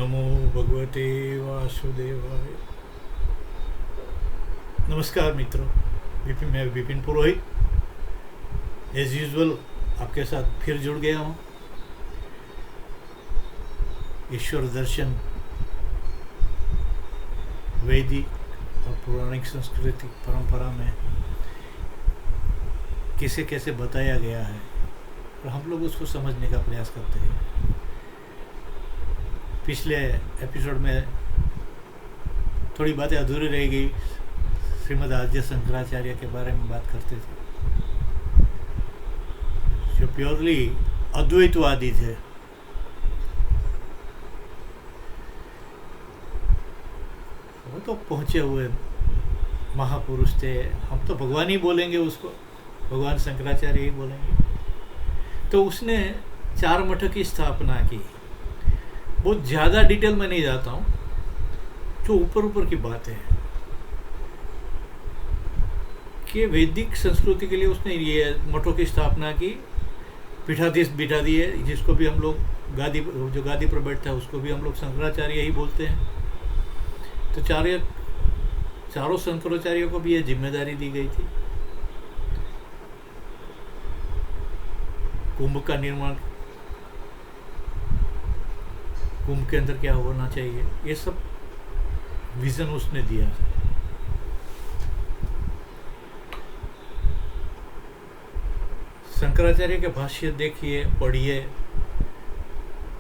नमो भगवते वासुदेवाय। नमस्कार मित्रों, मैं विपिन पुरोहित एज यूजुअल आपके साथ फिर जुड़ गया हूँ। ईश्वर दर्शन वैदिक और पौराणिक सांस्कृतिक परंपरा में कैसे कैसे बताया गया है और हम लोग उसको समझने का प्रयास करते हैं। पिछले एपिसोड में थोड़ी बातें अधूरी रह गई। श्रीमद् आद्य शंकराचार्य के बारे में बात करते थे, जो प्योरली अद्वैतवादी थे। वो तो पहुँचे हुए महापुरुष थे। हम तो भगवान ही बोलेंगे उसको, भगवान शंकराचार्य ही बोलेंगे। तो उसने 4 मठ की स्थापना की। बहुत ज़्यादा डिटेल में नहीं जाता हूँ, जो ऊपर ऊपर की बातें हैं कि वैदिक संस्कृति के लिए उसने ये मठों की स्थापना की। पीठाधीश बिठा दिए, जिसको भी हम लोग जो गादी पर बैठता है उसको भी हम लोग शंकराचार्य ही बोलते हैं। तो चारों शंकराचार्यों को भी ये जिम्मेदारी दी गई थी। कुंभ का निर्माण, कुंभ के अंदर क्या होना चाहिए, ये सब विजन उसने दिया। शंकराचार्य के भाष्य देखिए, पढ़िए,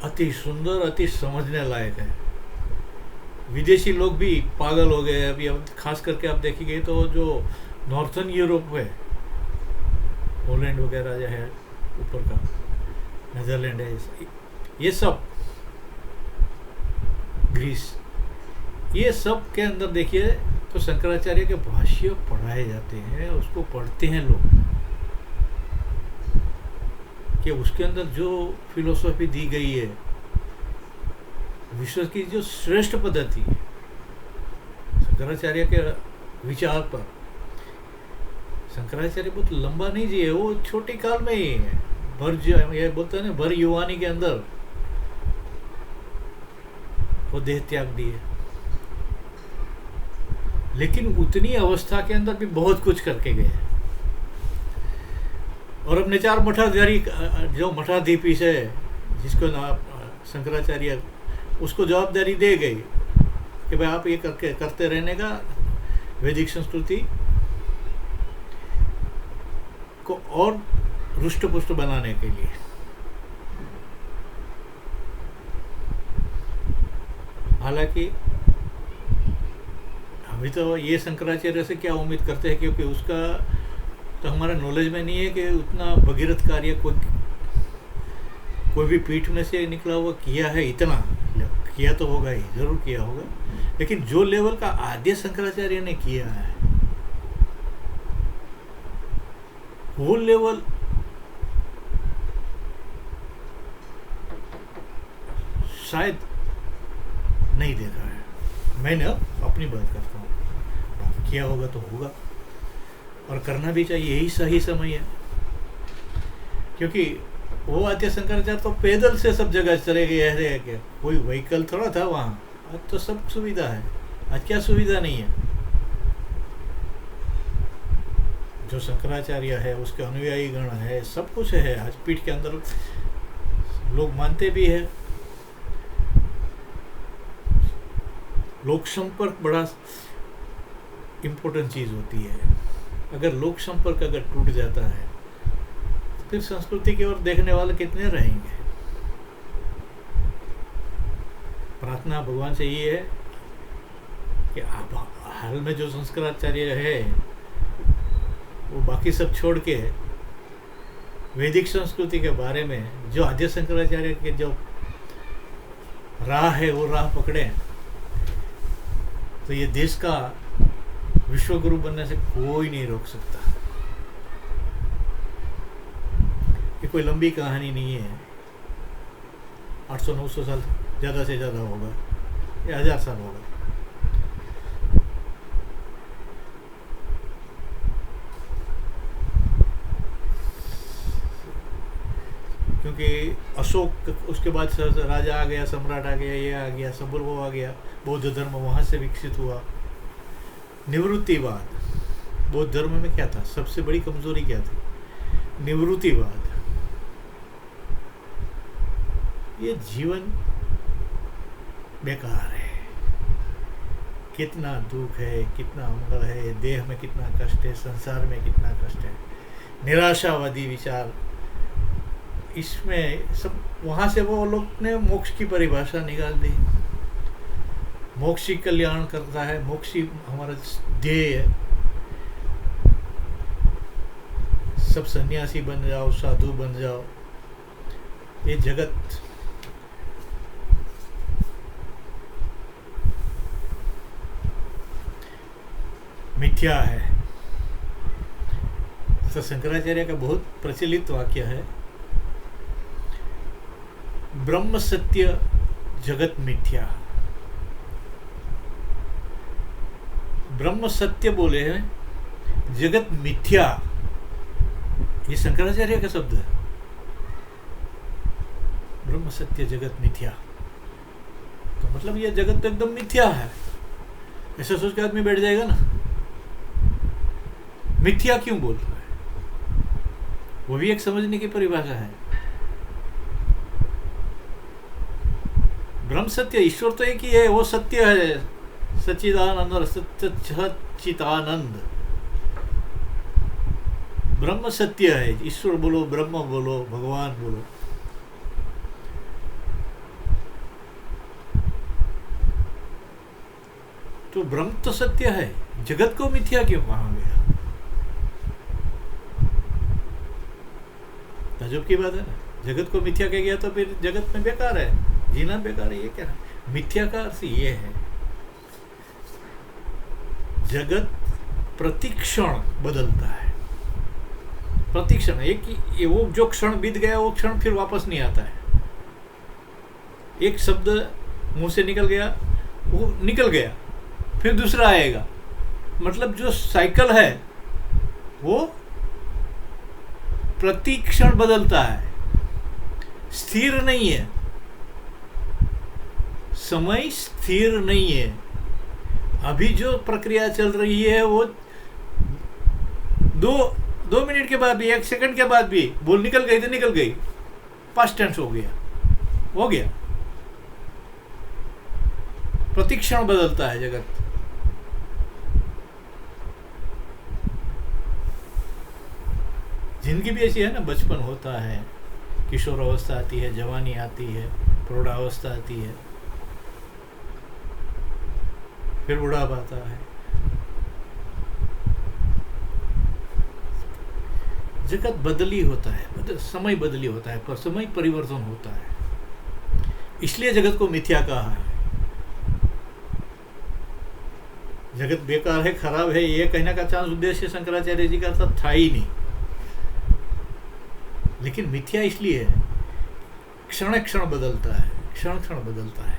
अति सुंदर, अति समझने लायक है। विदेशी लोग भी पागल हो गए। अभी अब खास करके आप देखिए तो जो नॉर्थन यूरोप है, हॉलैंड वगैरह जो है ऊपर का, नेदरलैंड है, ये सब, ग्रीस, ये सब के अंदर देखिए तो शंकराचार्य के भाष्य पढ़ाए जाते हैं। उसको पढ़ते हैं लोग कि उसके अंदर जो फिलोसॉफी दी गई है, विश्व की जो श्रेष्ठ पद्धति है शंकराचार्य के विचार पर। शंकराचार्य बहुत लंबा नहीं जिए, वो छोटे काल में ही है। ये बोलते हैं ना, भर युवानी के अंदर वो देह त्याग दिए। लेकिन उतनी अवस्था के अंदर भी बहुत कुछ करके गए। और अपने 4 मठाधारी, जो मठाधीपीश है, जिसको ना शंकराचार्य, उसको जवाबदारी दे गई कि भाई आप ये करते रहने का, वैदिक संस्कृति को और रुष्ट पुष्ट बनाने के लिए। हालांकि अभी तो ये शंकराचार्य से क्या उम्मीद करते हैं, क्योंकि उसका तो हमारा नॉलेज में नहीं है कि उतना भगीरथ कार्य कोई भी पीठ में से निकला हुआ किया है। इतना किया तो होगा ही, जरूर किया होगा। लेकिन जो लेवल का आद्य शंकराचार्य ने किया है, वो लेवल शायद नहीं देखा है। मैंने अपनी बात करता हूँ, किया होगा तो होगा, और करना भी चाहिए। यही सही समय है, क्योंकि वो आद्य शंकराचार्य तो पैदल से सब जगह चले गए हैं। कि कोई व्हीकल थोड़ा था वहाँ। आज तो सब सुविधा है। आज क्या सुविधा नहीं है? जो शंकराचार्य है, उसके अनुयायी गण है, सब कुछ है। आज पीठ के अंदर लोग मानते भी है। लोक संपर्क बड़ा इम्पोर्टेंट चीज़ होती है। अगर लोक संपर्क अगर टूट जाता है, फिर संस्कृति की ओर देखने वाले कितने रहेंगे? प्रार्थना भगवान से ये है कि आप हाल में जो शंकराचार्य है, वो बाकी सब छोड़ के वैदिक संस्कृति के बारे में जो आद्य शंकराचार्य के जो राह है, वो राह पकड़े, तो ये देश का विश्वगुरु बनने से कोई नहीं रोक सकता। ये कोई लंबी कहानी नहीं है। 800-900 साल ज़्यादा से ज़्यादा होगा, या 1000 साल होगा। क्योंकि अशोक, उसके बाद राजा आ गया, सम्राट आ गया, ये आ गया, सब वो आ गया, बौद्ध धर्म वहाँ से विकसित हुआ। निवृत्तिवाद, बौद्ध धर्म में क्या था, सबसे बड़ी कमजोरी क्या थी? निवृत्तिवाद। ये जीवन बेकार है, कितना दुख है, कितना मंगल है, देह में कितना कष्ट है, संसार में कितना कष्ट है, निराशावादी विचार, इसमें सब। वहाँ से वो लोग ने मोक्ष की परिभाषा निकाल दी, मोक्ष ही कल्याण करता है, मोक्ष ही हमारा ध्येय है, सब सन्यासी बन जाओ, साधु बन जाओ। ये जगत मिथ्या है। तो शंकराचार्य का बहुत प्रचलित वाक्य है, ब्रह्म सत्य जगत मिथ्या। ब्रह्म सत्य बोले हैं, जगत मिथ्या, ये शंकराचार्य का शब्द है। ब्रह्म सत्य जगत मिथ्या, तो मतलब ये जगत तो एकदम मिथ्या है, ऐसा सोच के आदमी बैठ जाएगा ना। मिथ्या क्यों बोल रहा है, वो भी एक समझने की परिभाषा है। ब्रह्म सत्य, ईश्वर तो एक ही है, वो सत्य है, सच्चिदानंद और सच्चिदानंद। ब्रह्म सत्य है, ईश्वर बोलो, ब्रह्म बोलो, भगवान बोलो। तो ब्रह्म तो सत्य है, जगत को मिथ्या क्यों कहा गया? ताज्जुब की बात है ना, जगत को मिथ्या कह गया तो फिर जगत में बेकार है, जीना बेकार है, ये क्या है? मिथ्या का अर्थ ये है, जगत प्रतिक्षण बदलता है, प्रतिक्षण। एक ही वो जो क्षण बीत गया वो क्षण फिर वापस नहीं आता है। एक शब्द मुंह से निकल गया, वो निकल गया, फिर दूसरा आएगा। मतलब जो साइकिल है वो प्रतिक्षण बदलता है, स्थिर नहीं है, समय स्थिर नहीं है। अभी जो प्रक्रिया चल रही है वो दो मिनट के बाद भी, 1 सेकंड के बाद भी बोल निकल गई तो निकल गई, पास्ट टेंस हो गया। प्रतिक्षण बदलता है जगत। जिंदगी भी ऐसी है ना, बचपन होता है, किशोर अवस्था आती है, जवानी आती है, प्रौढ़ावस्था आती है, फिर बुढ़ापा आता है। जगत बदली होता है, समय बदली होता है, पर समय परिवर्तन होता है, इसलिए जगत को मिथ्या कहा है। जगत बेकार है, खराब है, ये कहने का चांस उद्देश्य शंकराचार्य जी का था ही नहीं। लेकिन मिथ्या इसलिए है, क्षण क्षण बदलता है, क्षण क्षण बदलता है,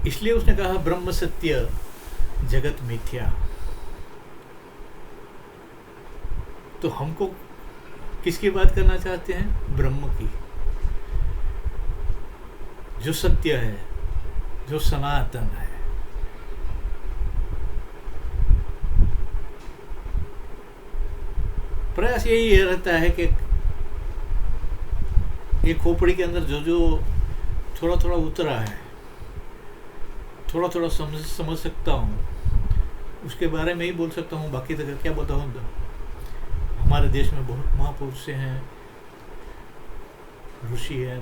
इसलिए उसने कहा ब्रह्म सत्य जगत मिथ्या। तो हमको किसकी बात करना चाहते हैं? ब्रह्म की, जो सत्य है, जो सनातन है। प्रयास यही रहता है कि ये खोपड़ी के अंदर जो जो थोड़ा थोड़ा उतरा है, थोड़ा थोड़ा समझ सकता हूँ, उसके बारे में ही बोल सकता हूँ, बाकी तक क्या बताऊँ। हमारे देश में बहुत महापुरुष हैं, ऋषि हैं,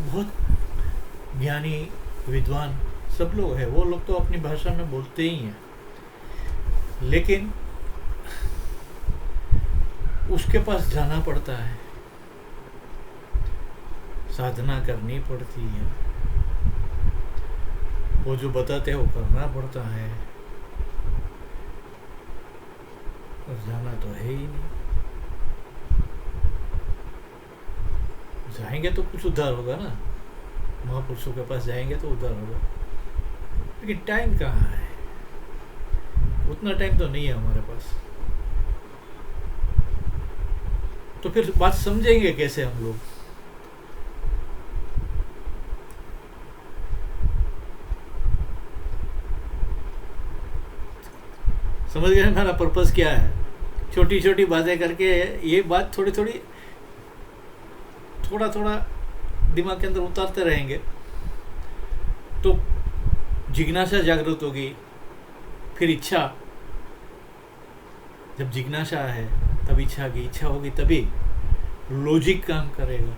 बहुत ज्ञानी विद्वान सब लोग हैं, वो लोग तो अपनी भाषा में बोलते ही हैं, लेकिन उसके पास जाना पड़ता है, साधना करनी पड़ती है, वो जो बताते हैं वो करना पड़ता है, और जाना तो है ही नहीं। जाएंगे तो कुछ उद्धार होगा ना, महापुरुषों के पास जाएंगे तो उद्धार होगा, लेकिन टाइम कहाँ है? उतना टाइम तो नहीं है हमारे पास। तो फिर बात समझेंगे कैसे हम लोग? समझ गए मेरा पर्पस क्या है? छोटी छोटी बातें करके ये बात थोड़ी थोड़ी, थोड़ा थोड़ा दिमाग के अंदर उतारते रहेंगे तो जिज्ञासा जागृत होगी। फिर इच्छा, जब जिज्ञासा है तब इच्छा की, इच्छा होगी तभी लॉजिक काम करेगा।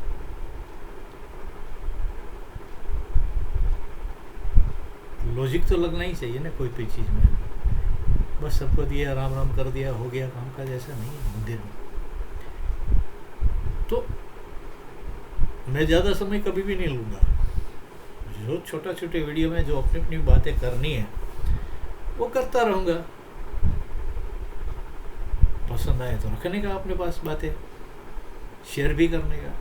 लॉजिक तो लगना ही चाहिए ना कोई भी चीज़ में। बस सबको दिया, राम राम कर दिया, हो गया काम का, जैसा नहीं है मंदिर में। तो मैं ज़्यादा समय कभी भी नहीं लूँगा। जो छोटा छोटे वीडियो में जो अपनी अपनी बातें करनी है वो करता रहूँगा। पसंद आए तो रखने का अपने पास बातें, शेयर भी करने का।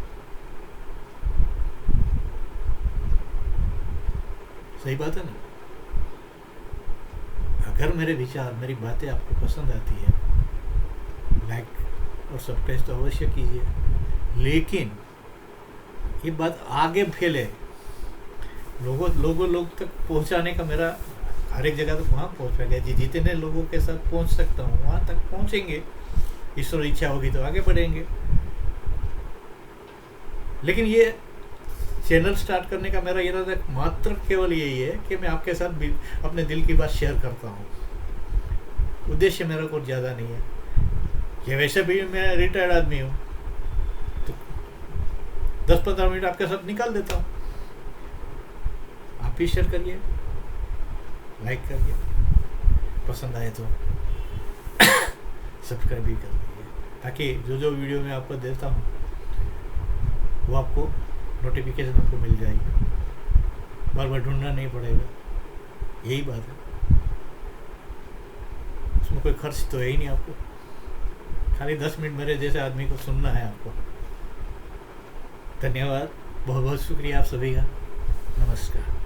सही बात है ना? अगर मेरे विचार, मेरी बातें आपको पसंद आती है, लाइक और सब्सक्राइब तो अवश्य कीजिए, लेकिन ये बात आगे फैले, लोगों तक पहुंचाने का मेरा हर एक जगह तक वहाँ पहुँचेगा जी। जितने लोगों के साथ पहुँच सकता हूँ वहाँ तक पहुँचेंगे। ईश्वर इच्छा होगी तो आगे बढ़ेंगे। लेकिन ये चैनल स्टार्ट करने का मेरा इरादा मात्र केवल यही है कि मैं आपके साथ अपने दिल की बात शेयर करता हूँ। उद्देश्य मेरा कुछ ज़्यादा नहीं है। ये वैसे भी मैं रिटायर्ड आदमी हूँ तो 10-15 मिनट आपके साथ निकाल देता हूँ। आप भी शेयर करिए, लाइक करिए, पसंद आए तो सब्सक्राइब भी कर दीजिए, ताकि जो जो वीडियो मैं आपको देता हूँ वो आपको नोटिफिकेशन आपको मिल जाएगी। बार बार ढूंढना नहीं पड़ेगा। यही बात है। उसमें कोई खर्च तो है ही नहीं आपको। खाली 10 मिनट मेरे जैसे आदमी को सुनना है आपको। धन्यवाद, बहुत बहुत शुक्रिया आप सभी का। नमस्कार।